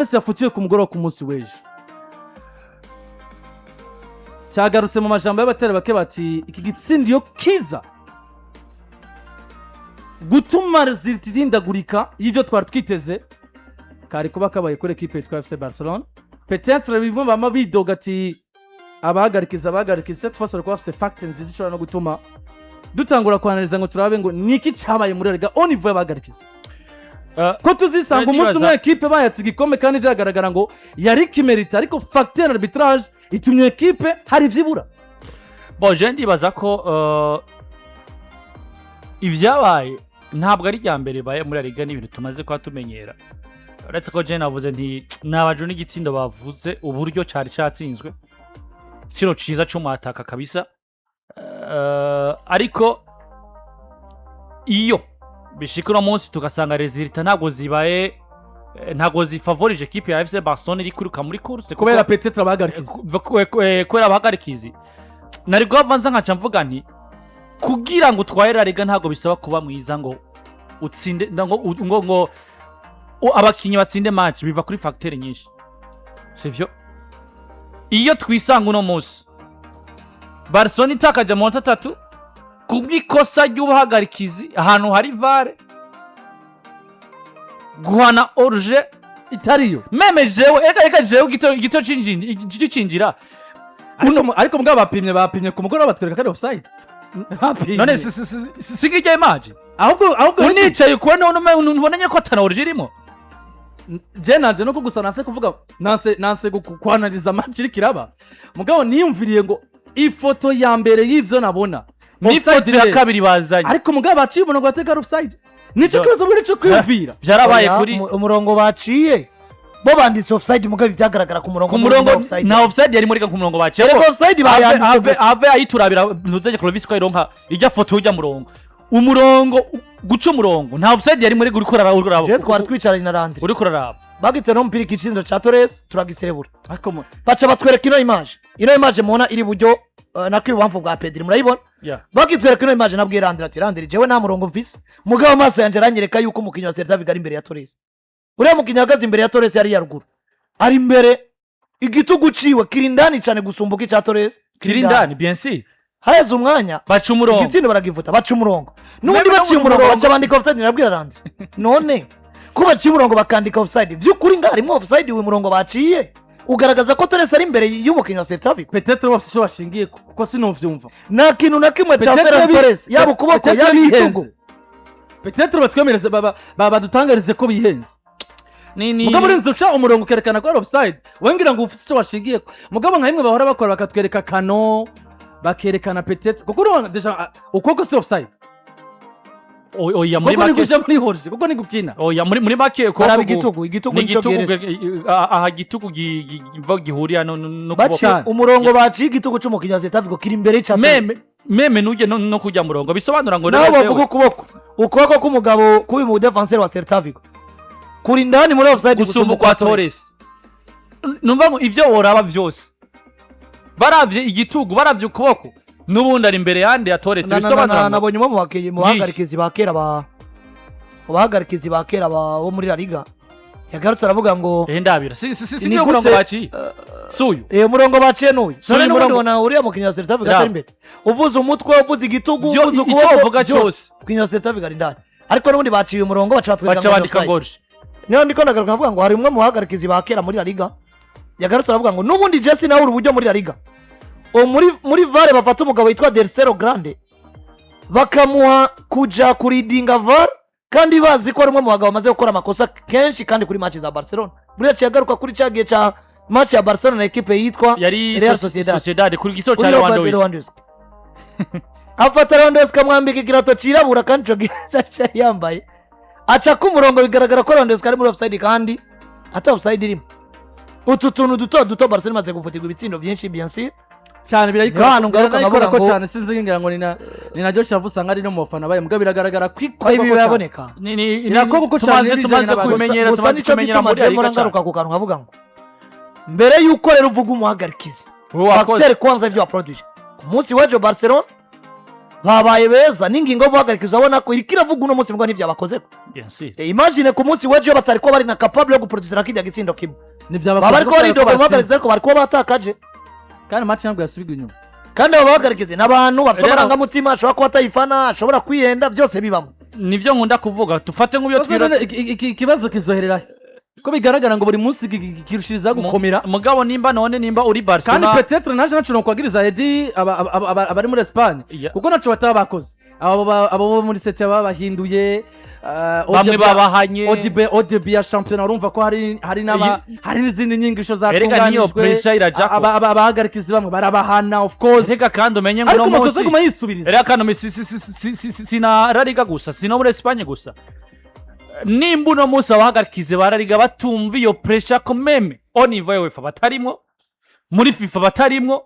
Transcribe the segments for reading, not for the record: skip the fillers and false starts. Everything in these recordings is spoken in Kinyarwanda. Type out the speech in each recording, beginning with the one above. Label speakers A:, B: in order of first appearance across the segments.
A: Torres yafutiwe ku mugoroba ku munsi w'ejo cyagarutse mu majambo y'abatera bake bati iki gitsindiyo kiza gutuma zitindagurika y'ivyo twari twiteze kari kuba kabaye kuri equipe yitwa FC Barcelona peut-être bimwe bama bidoga ati abahagarikizi tufasore ko bafise facts zishobora no gutuma dutangura kwanaliza ngo turabe ngo niki cabaye muri Liga au niveau y'abahagarikizi ko tuzisanga umunsi umwe equipe bayatse igikombe kandi vyagaragara ngo yari kimerita ariko facteur arbitrage itumye equipe hari vyibura
B: bon je ndibaza ko ivyabaye ntabwo ari rya mbere baye muri Liga n'ibintu tumaze kwa tumenyera uretse ko je navuze nti nabaju n'igitsindo bavuze uburyo cari cyatsinzwe kino ciza cyo mataka kabisa ariko iyo bishikira munsi tugasanga resultat ntago zifavorije equipe ya FC Barcelona iri kuruka muri course
A: kubera peut-être
B: abahagarikizi nari gwavanza nkaca mvuga nti kugira ngo twahera Liga ntago bisaba kuba mwiza ngo utsinde ngo abakinyi batsinde match biva kuri facteur nyinshi sivyo iyo twisanga uno munsi Barcelona itakaje mu 3 kubw'ikosa ry'ubahagarikizi ahantu hari VAR guhana orje itariyo meme jewe eka jewe gito cinjira ariko mugabo bapimye ku mugoroba batwereka kari offside none sigije image ahubwo unicaye kubona ubonanye ko atana orje irimo
A: je nanje no kugusa nase kuvuga nase kwanaliza match irikiraba mugabo niyumviriye ngo ifoto ya mbere y'ivyo nabona
B: ni foto ya kabiri bazanye
A: ariko mugabo baciye umurongo wateka offside nico kibazo muri cyo kwiyumvira
B: byarabaye kuri
C: umurongo baciye bo banditse offside mugabo byagaragara ku murongo
B: na offside yari muri ku murongo baciye
C: offside bayanditse
B: ave ayiturabira ntuzenye Clovis ko ironka ijya foto ujya umurongo guca umurongo nta offside yari muri guri korara
C: je twari twicaranye na Landry
B: uri korara
C: bagite no mpira Igitsindo cha Torres turagiserebura baca batwereka ino image mubona iri buryo nakwiye ubamfu bwa Pedri murayibona bagitwereka ino image nabwiye Landry jewe nta murongo mvise mugabo amaso yanje aranyereka yuko umukinyi wa Celta Vigo ari imbere ya Torres uriya mukinyi hagaze imbere ya Torres yari yaruguru ari imbere igitugu ciwe kirindani cyane gusumbuka cha Torres
B: kirindani bien sûr
C: hareze umwanya
B: baca umurongo
C: Igitsindo baragivuta baca umurongo nubundi baciye umurongo baca bandika offside nabwira Landry none ko baciye umurongo bakandika offside vy'ukuri ngarimo offside we murongo baciye ugaragaza ko Torres ari imbere y'umukinyi wa Celta Vigo
A: peut-être bafise cyo bashingiye ko sinovyumva
C: na kintu na kimwe cha Ferran Torres yabo kuboko yabitugu
A: peut-être batwemereze badutangarize ko bihenze mugabo renzo cha umurongo kerekana ko ari offside wengira ngo ufise cyo bashingiye mugabo nka imwe bahora bakora bakatwereka kano bakerekana peut-être kuko deja ukoko si offside
B: oya muri
A: make muri horje kuko ni gukina
B: oya muri make ko
C: arabi igitugu nico
B: aha gitugu gihuriya no
C: kuboko umurongo baci igitugu cy'umukinyi wa Celta Vigo kiri imbere y'icatsi
B: meme nuje no kujya murongo bisobanura ngo
C: naho bavuga ukuboko k'umugabo kubi mu defenseur wa Celta Vigo kuri ndani muri offside
B: gusumba kwa Torres numva ngo ivyo woraba vyose baravye igitugu baravye ukuboko nubundi ari imbere yandi ya Torres bisobanura
C: nabonye mu bahagarikizi bakera bo muri Laliga yagarutse aravuga ngo
B: ndabira si murongo baci suyu
C: murongo baciye nuyu none nubundi wana uriya mukinyi wa Celta Vigo atari imbere uvuze umutwe uvuze igitugu uvuze
B: ukuboko uvuga cyose
C: mukinyi wa Celta Vigo ari ndani ariko nubundi baciye umurongo baca
B: bandika ngoje
C: niyo ndiko ndagaruka avuga ngo hari umwe mu bahagarikizi bakera muri Laliga yagarutse aravuga ngo nubundi Jesse nawe uri uburyo muri Laliga muri VAR bafata umugabo witwa Tercero Grande bakamuha kuja kuridinga VAR kandi bazi ko ari umwe mu bagabo bamaze gukora amakosa kenshi kandi kuri match za Barcelona buriya cyagaruka kuri cyagiye cha match ya Barcelona na equipe yitwa
B: Real Sociedad kuri giso cha Lewandowski
C: afata Lewandowski kamwambika ikirato cirabura kandi cyo gisacha yambaye aca ku murongo bigaragara ko Lewandowski ari muri offside kandi ata offside irimo ututuntu duto Barcelona maze gufutirwa ibitsindo byinshi bien sûr
A: cyane birayikora ko cyane sinzi ngira ngo ni na Joshua Vusanga ari no mu bafana baye mugabo biragaragara kwiko
C: ibi biraboneka
A: ni nako kuko cyane
B: tumaze kumenyera
C: muri Liga ngaruka ku kantu nkavuga ngo mbere yuko rero uvuga umuhagarikizi facteur kwanza ivyo produce ku munsi waje Barcelona babaye beza n'ingingo y'ubuhagarikizi urabona ko iriko iravuga uno munsi mbwa n'ivyabakoze imagine ku munsi w'ejo batari ko bari na capable yo guproducera kirya gitsindo kimwe baba bariko baridoga ubuhagarikizi ariko bariko batakaje
A: kandi match ntabwo yasubirwa inyuma
C: kandi abo bahagarikizi n'abantu bafite amarangamutima ashobora kuba atayifana ashobora kwiyenda byose bibamo
B: nivyo nkunda kuvuga tufate nk'ubyo twira
A: ikibazo kizoherera ko bigaragara ngo buri munsi kirushiriza gukomera
B: mugabo nimba uri Barcelona
A: kandi peut-être naje naco no kwagiriza Edi abari muri Espagne kuko naco bataba bakoze abo muri sete babahinduye
B: bamwe babahanye
A: ODB ya championnat urumva ko hari n'izindi nyingisho
B: zatunganijwe
A: abahagarikizi bamwe barabahana of course
B: reka kandi umenye ngo
A: no munsi ariko yisubiriza
B: reka kandi sina Laliga gusa sino muri Espagne gusa nimba uno munsi abahagarikizi barariga batumva iyo pressure ko meme au niveau ya UEFA batarimwo muri FIFA batarimwo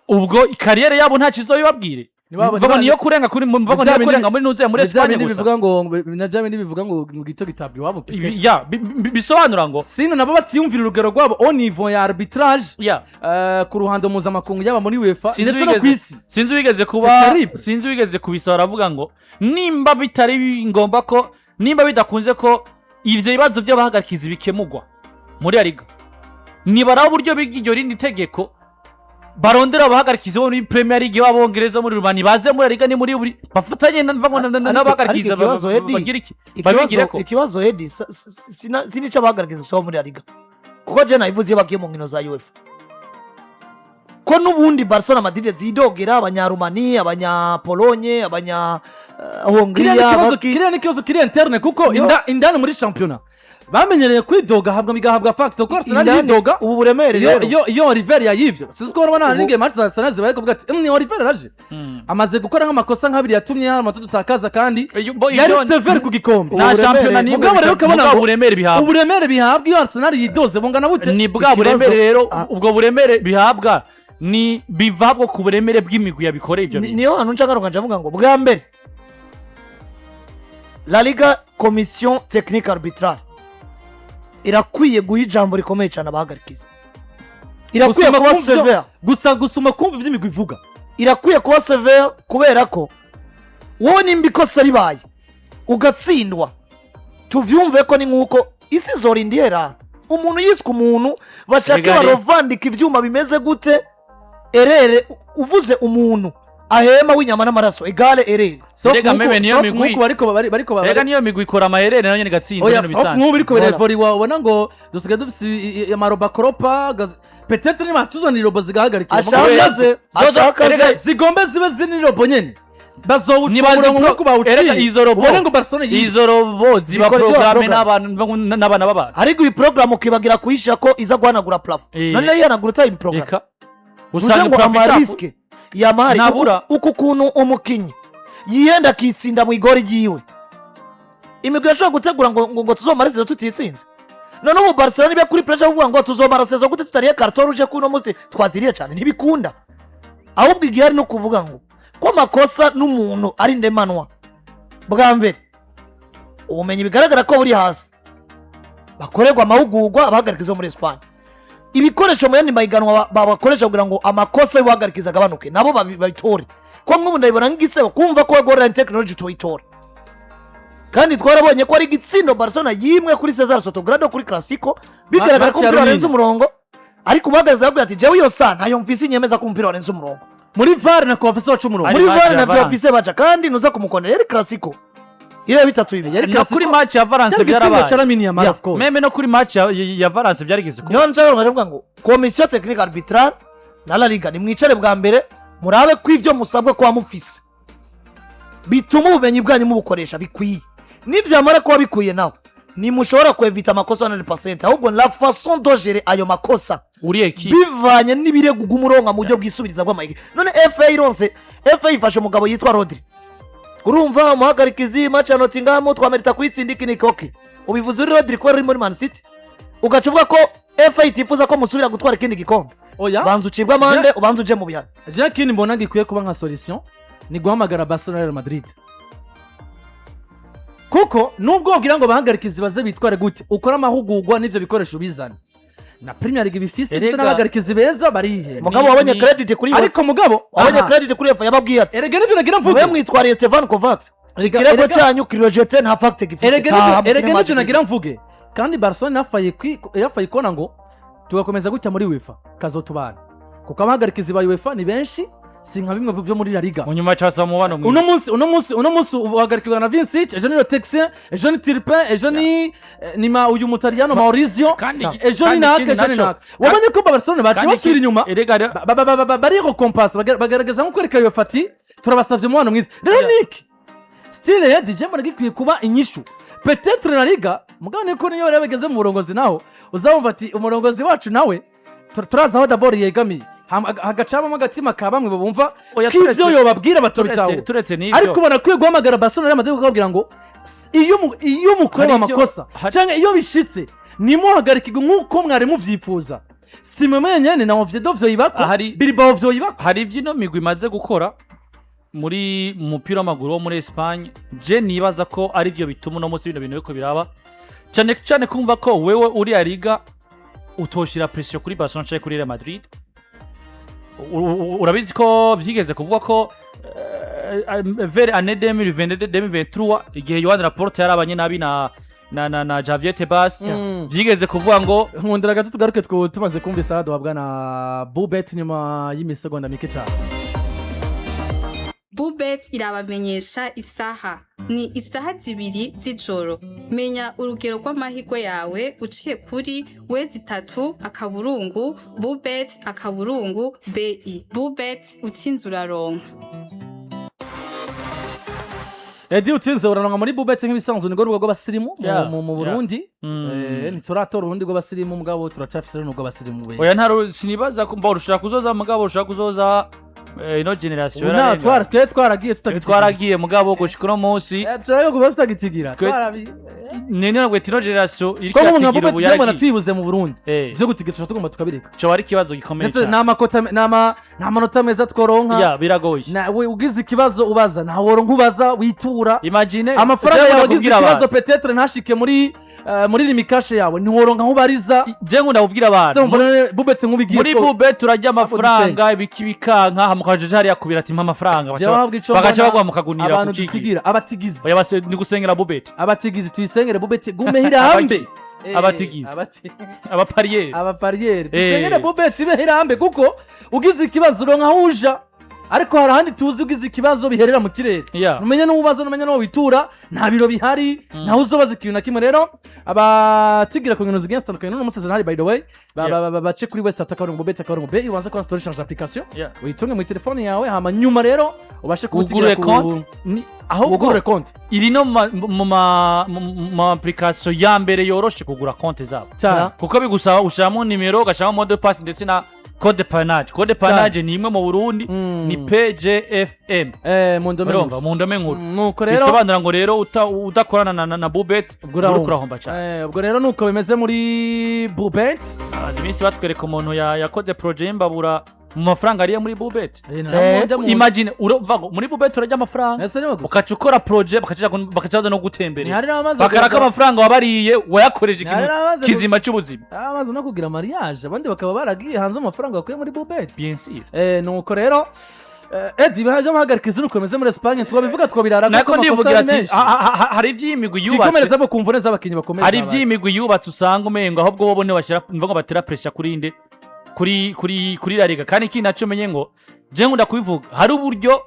B: ubwo kariyere yabo nta kizoyibabwire mvuga niyo kurenga kuri mvuga niyo kurenga muri nuze muri Espagne gusa
A: bivuga ngo navyo bivuga ngo mu gito gitabye wabo
B: ya bisobanura ngo
A: sino nabo batiyumvira urugero rwabo au niveau ya arbitrage ku ruhando mpuzamakungu yaba muri UEFA ndetse no kwisi
B: sinzi wigeze kubisaba aravuga ngo nimba bitari ngomba ko nimba bidakunze ko ivyo bibazo by'abahagarikizi bikemugwa muri Laliga nibara uburyo bigiryo rindi tegeko barondera abahagarikizi bo muri Premier League y'abongereza muri Rubani baze muri Laliga ni muri buri bafatanye n'abahagarikizi bagira iki babigireko
C: ikibazo Edi sinica abahagarikizi so muri Laliga kuko je nayivuze bagiye mu nkino za UEFA ko nubundi Barcelona Madrid zidogera abanyarumani abanyapolonye abanyahongria
A: kikibazo kiri interne kuko indani muri championnat bamenyereye kwidoga habwa migahabwa factor ko Arsenal yidoga
C: ubu buremere rero
A: iyo Oliver yayivyo siziko urabona n'inge match za Arsenal zibaye kuvuga ati ni Oliver raje amaze gukora nk'amakosa nk'abiri yatumye hano matatu takaza kandi yari severe ku gikombe
B: na championnat ni
A: ubwo rero kabona
B: uburemere
A: bihabwa iyo Arsenal yidoze bungana bute
B: ni bwa buremere rero ubwo buremere bihabwa ni bivabwo ku buremere bw'imigwi yabikoreye ibyo bintu
C: niyo hano nshaka ngavuga ngo bwa mbere La Liga Commission Technique Arbitrale irakwiye guha ijambo rikomeye cyane abahagarikizi irakwiye kuba severe
A: gusuma kumva ivy'imigwi ivuga
C: irakwiye kuba severe kubera ko wowe nimba ikosa ribaye ugatsindwa tuvyumve ko ni nkuko isi zorindiera umuntu yiswe umuntu bashaka barovandika ivyuma bimeze gute erere uvuze umuntu ahema w'inyama n'amaraso egale erere
B: rega meme niyo migwi
A: bariko
B: rega niyo migwi ikora amayerere nayo nyine
A: oya sof nk'ubu biriko birevori wabona ngo dusigaye dufise amaroba koropa peut-être ni matuzanira robo zigahagarikira
C: ashakaze
A: zigombe zibe zini robo nyene bazowucura ngo kubawuciye
B: izo robo
A: ubone ngo Barcelona
B: izo robo ziba programme n'abana b'abantu
C: ariko iyi program ukibagira kuhisha ko iza guhanagura plafond none yanagurutsa iyi program usanga amariske yamari uku kuntu umukinyi yiyenda akitsinda mu igori ryiwe imigwi yashobora gutegura ngo tuzomarasizo tutitsinze none ubu Barcelona ibe kuri pressure uvuga ngo tuzomarasizo gute tutariye carton rouge kuno munsi twaziriye cyane ntibikunda ahubwo igihe ari no kuvuga ngo ko amakosa n'umuntu ari ndemanwa bwa mbere ubumenyi bigaragara ko buri hasi bakorerwa amahugurwa abahagarikiza muri Espagne ibikoresho mu yandi mahiganwa babakoresha kugira ngo amakosa y'ubuhagarikiza agabanuke nabo babitore ko nk'ubu ndabibona nk'igisebo kumva ko golden technology tuyitora kandi twarabonye ko ari Igitsindo Barcelona yimwe kuri Cesar Sotogrado kuri Clasico bigaragara ko umupira warenze umurongo ariko umuhagarikiza yabwiye ati jewe iyo sa ntayo mvise inyemeza ko umupira warenze umurongo
A: muri VAR na ko bafise baca umurongo
C: muri VAR na bafise baca kandi nuza kumukondera yari Clasico ire bitatu ibi
B: yari no kuri match ya Valence
A: byarabaye
B: of course meme no kuri match ya Valence byarigeze
C: niyo nshaka ngavuga ngo Commission Technique Arbitrale na La Liga ni mwicare bwa mbere murabe ko ivyo musabwe kwa mufise bituma ubumenyi bwanyu mubukoresha bikwiye nivyamara kuba bikwiye nawe ni mushobora kwevita amakosa 100% ahubwo la façon de gérer ayo makosa
B: uri eki
C: bivanye n'ibirego gumuronga mu buryo bwisubiriza bw'amahigi none FA ironse FA ifashe umugabo yitwa Rodri urumva umuhagarikizi match ya Nottingham twamerita kwitsinda ikiniki okay ubivuze uri Rodri ko ari muri Man City ugacuvuga ko FA itifuza ko musubira gutwara ikindi gikombe
A: oya
C: banza ucibwa amande ubanza uje mu bihano
A: Jacques mbona ngikuye kuba nka solution ni guhamagara Barcelona Real Madrid kuko nubwo ubwira ngo bahagarikizi baze bitware gute ukora amahugurwa n'ivyo bikoresho bizana na Premier League bifise ndetse n'abahagarikizi beza barihe
C: mugabo wabonye credit kuri
A: ariko mugabo
C: wabonye credit kuri UEFA yababwiye ati
A: erega nivyo nagira mvuge
C: we mwitwariye Stefan Kovacs ikirego cyanyu kirojete nta fact gifise
A: erega nivyo nagira mvuge kandi Barcelona yafaye kona ngo tugakomeza gutya muri UEFA kazotubana kuko abahagarikizi ba UEFA ni benshi sinka bimwe byo muri Laliga
B: munyuma cyasa mubano mwiza
A: uno munsi uhagarikirwa na Vincic ejo ni Texien ejo ni Turpin ejo ni uyu Mutaliano Maurizio ejo ni naka wabonye ko Barcelona baje basubira inyuma bari recompense bagaragaza nko kwereka UEFA ati turabasavye mubano mwiza rero Nick style ya DJ mbona gikwiye kuba inyishu peut-être Laliga mugane ko niyo bageze mu burongozi naho uzabumva ati umurongozi wacu nawe turaza aho d'abord yegamiye hagacabamo agatima ka bamwe bumva k'ivyo yobabwira batobitaho ariko ubona kwiye guhamagara Barcelona y'amategeko akababwira ngo iyo mukora amakosa cyangwa iyo bishitse nimuhagarikirwe nk'uko mwari muvyifuza si mwe nyene na Oviedo vyoyibako Bilbao vyoyibako
B: hari ivyino migwi imaze gukora muri mupira w'amaguru wo muri Espagne je nibaza ko ari byo bituma no munsi bino bintu biko biraba cyane kumva ko wewe uri Laliga utoshira pressure kuri Barcelona cyangwa kuri Real Madrid urabizi ko vyigeze kuvuga ko vers année 2022-2023 igihe Yohan Laporte yarabanye nabi na Javier Tebas vyigeze kuvuga ngo
A: nkundira gato tugaruke tumaze kumva isaha duhabwa na Bubet nyuma y'imisegonda mike cyane.
D: Bubet irabamenyesha isaha ni isaha 2 z'ijoro. Menya urugero rw'amahirwe yawe uciye kuri wezi3 akaburungu Bubet akaburungu BI. Bubet utsinze uraronka.
A: Edi utsinze uraronka muri Bubet nk'ibisanzwe ni rwo rw'abasirimu mu Burundi. Ntituratora urundi rw'abasirimu mugabo turacafise rw'abasirimu bese.
B: Oya ntaro sinibaza ko ushaka kuzoza mugabo ushaka kuzoza ino generation
A: twaragiye
B: twaragiye mugabo gushikira munsi
A: turayo kuba tutagitigira
B: nene nagwe tino generation iri
A: kwatigira ubu yari twibuze mu Burundi byo gutigira tugomba tukabireka
B: cyo ari kibazo gikomeye cyane
A: nta manota meza tworonka
B: biragoye
A: nawe ugize ikibazo ubaza nta woronka ubaza witura
B: imagine
A: amafaranga yawe ugize ikibazo peut-être ntashike muri limikashe yawe ntiworonka ubariza
B: je ngo ndabubwira abantu
A: Bubet nk'ubigiye
B: muri Bubet turajya amafaranga ibikibika mukaje hari yakubira ati mpa amafaranga bagaca bagwa mukagunira
A: abantu dutigira abatigizi
B: oya base ni gusengera Bubet
A: abatigizi tuyisengere Bubet gume hirambe
B: abatigizi abapariere
A: dusengere Bubet ibe hirambe kuko ugize ikibazo uronka huja ariko hari ahandi tuzi ugize ikibazo biherera mu kirere umenye n'ubaza n'umenye no witura nta biro bihari nta uzobaza ikintu na kimwe rero abatigira ku nkino zigenza tandukanye no musezerano hari by the way bace kuri website akarongo Bubet akarongo be iwanza ko store change application uyitunge mu telefone yawe hama nyuma rero ubashe kubutigira
B: ku
A: aho ugure konti
B: iri no mu application ya mbere yoroshe kugura konti zabo kuko bigusaba ushamo nimero gashamo mode pass ndetse na code panage ni imwe mu Burundi ni PJFM
A: mu
B: ndome nkuru
A: nuko rero
B: bisobanura ngo rero udakorana na Bubet urahomba cyane
A: ubwo rero nuko bimeze muri Bubet
B: iminsi batwereka umuntu yakoze projet y'imbabura mu mafaranga ariye muri Bubet imagine urumva muri Bubet urajya amafaranga ukaca ukora projet bakacaza no gutembera bakaraka amafaranga wabariye wayakoreje ikintu kizima cy'ubuzima
A: amaze no kugira mariage abandi bakaba baragiye hanze amafaranga bakuye muri Bubet
B: bien sûr
A: nuko rero Edi bahaje amahagarikizi nuko bimeze muri Espagne twabivuga twabirara
B: nako ndivugira ati hari ibyimigwi yubatse
A: ikomereza bo kumvune z'abakinyi bakomeza
B: hari ibyimigwi yubatse usanga umengo ahubwo bobone bashira mvuga batera pressure kuri inde kuri Laliga kandi iki naco menye ngo je ngunda kubivuga hari uburyo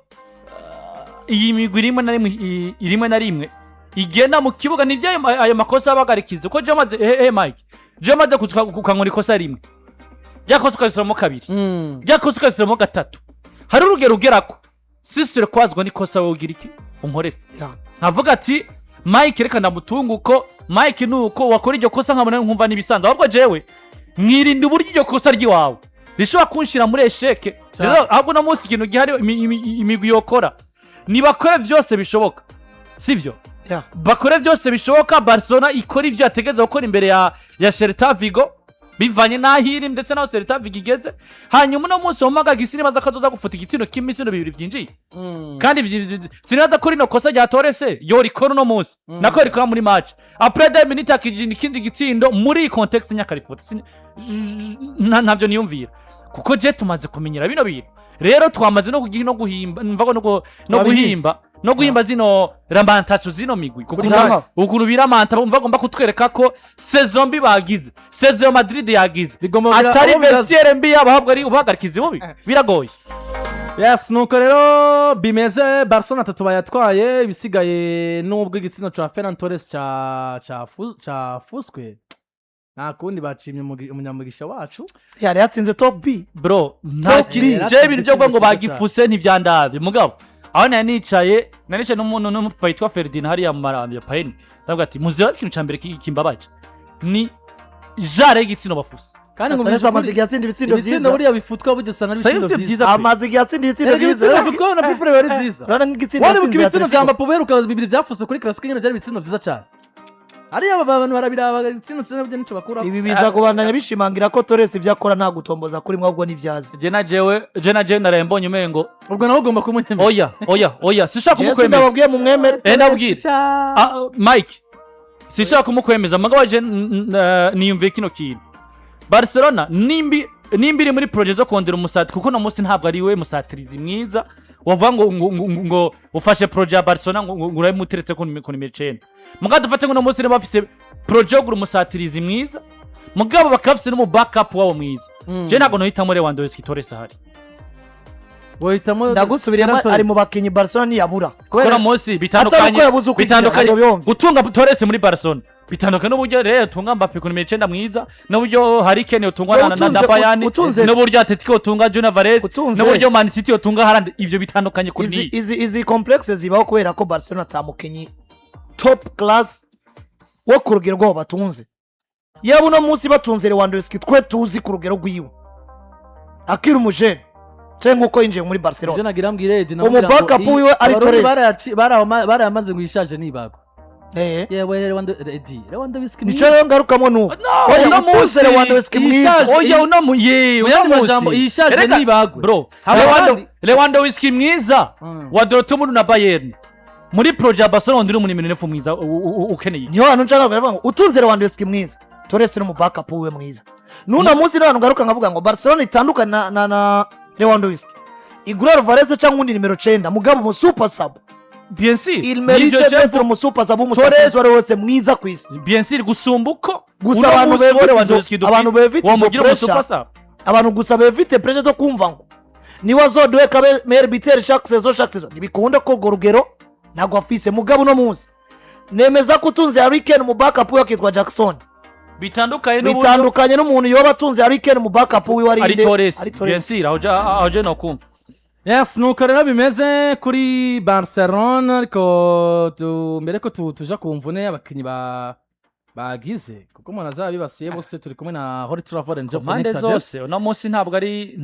B: iyi migwi rimwe na rimwe igenda mu kibuga nivyo ayo makosa abagarikiza uko je maze Mike je maze kukankora ikosa rimwe yakoze ukasiramo kabiri yakoze ukasiramo gatatu hari urugero ugerako sisire kwazwa nikosa wowe ugira iki unkorera nkavuga ati Mike reka ndamutunguko Mike nuko wakora iryo kosa nkabona nkumva nibisanzwe ahubwo jewe mwirinde uburyo iryo kosa ryiwawe rishobora kunshira muri esheke rero ahubwo no munsi ikintu gihari imigwi yokora nibakore vyose bishoboka sivyo bakore vyose bishoboka Barcelona ikora ivyo yategeza gukora imbere ya Celta Vigo bivanye n'ahiri ndetse naho Celta Vigo igeze hanyuma no munsi Abahagarikizi nibaza ko azoza gufuta igitsina kimwe ibitsindo bibiri vyinjiye kandi sinaza kuri no kosa rya Torres yo rikora no munsi nako rikora muri match après 2 minutes akijina ikindi gitsindo muri context nyakarifuta ntavyo niyumvira kuko je tumaze kumenyera bino bintu rero twamaze no kugira no guhimba mvago no guhimba zino ramantacho zino migwi ukuntu biramanta umva gomba kutwereka ko saison mbi bagize saison Madrid yagize atari versiere mbi abahabwa ari Abahagarikizi mubi biragoye.
A: Yes, nuko rero bimeze Barcelona 3 bayatwaye ibisigaye nubwo igitsina ca Ferran Torres ca fuswe nta kundi bacimye umunyamugisha wacu
C: yari yatsinze top B
B: bro je ibintu byo ngo bagifuse ntivyandavye mugabo aho nicaye n'umuntu n'umupapa yitwa Ferran hariya mu Maramvya Paini ndavuga ati muzeho ikintu ca mbere kimbabaje ni jare y'igitsina bafuse
C: kandi ngo amazi yatsinda ibitsindo
A: vyiza buriya bifutwa buryo usanga ibitsindo vyiza
C: amazi yatsinda ibitsindo vyiza
A: bifutwa na people bari vyiza
C: rana nk'igitsindo
A: wari ibitsindo bya Mbappe uheruka bibiri byafuse kuri classique nyine byari ibitsindo vyiza cyane ari aba bantu barabiraba ibitsindo cyane byo nico bakura
C: ibi biza kubandanya bishimangira ko Torres ivyakora nta gutomboza kuri mwabwo n'ivyazi
B: je na narembonye umengo
A: ubwo nawe ugomba kumunyemera
B: oya sishaka kumukwemeza
C: ndababwiye mu mwemere
B: ndabwira Mike sishaka kumukwemeza mugabo je niyumviye kino kintu Barcelona nimbi iri muri projet zo kondera umusatiri kuko no munsi ntabwo ari we musatirizi mwiza wavuga ngo ufashe projet ya Barcelona ngo uramuteretse ko nimero 9 mugabo dufate ngo no munsi bafise projet yo gura umusatirizi mwiza mugabo bakafise no mu backup wabo mwiza je ntabwo no hitamo Lewandowski Torres ahari
A: bohitamo
C: ndagusubiramo ari mu bakinyi Barcelona ntiyabura
B: kuko munsi bitandukanye gutunga Torres muri Barcelona bitandukanye n'uburyo rero tunga Mbappe ku nimero 9 mwiza n'uburyo Harry Kane utungwa na Bayern n'uburyo Atletico utunga Juan Alvarez n'uburyo Man City utunga Haaland ivyo bitandukanye kuri
C: izi complexe zibaho kubera ko Barcelona atamukenyi top class wo ku rugero rwabo batunze yabo no munsi batunze Lewandowski twe tuzi ku rugero rwiwe akiri umujene cyangwa uko yinjiye muri Barcelona
A: byo nagira mbwire Edi
C: backup wiwe ari Torres
A: baramaze ngo yishaje nibago yewe Lewandowski
C: nico rero ngarukamo nuko oya munsi Lewandowski mwiza
B: oya
A: unamuye yishaje nibago
B: bro Lewandowski mwiza wa Dortmund na Bayern muri projet ya Barcelona ndiri muri minefu mwiza ukeneye
C: niho hano nshaka kuvuga ngo utunze Lewandowski mwiza Torres no mu backup wiwe mwiza nuna munsi n'abantu ngaruka ngavuga ngo Barcelona itandukana na Lewandowski igura Alvarez cyangwa undi nimero 9 mugabo mu super sub
B: bien sûr
C: il mérite d'être mu super sub umusatirizi wose mwiza kwisi
B: bien sûr gusumbuko
C: gusa abantu bevite abantu gusa bevite pressure zo kumva ngo niwe azoduwe kabe meilleur buteur chaque saison nibikunda ko gorugero nagwa afise mugabo no munsi nemeza kutunze Harry Kane mu backup yakitwa Jackson bitandukanye n'umuntu yoba atunze Harry Kane mu backup wiwe
B: ari Torres bien sûr aho je no kumva.
A: Yes, nuko rero bimeze kuri Barcelona ariko mbere ko tuja ku mvune abakinyi bagize kuko umuntu azaba bibasiye bose turi kumwe na Holy Travel and Job
B: Connector zose no munsi ntabwo ari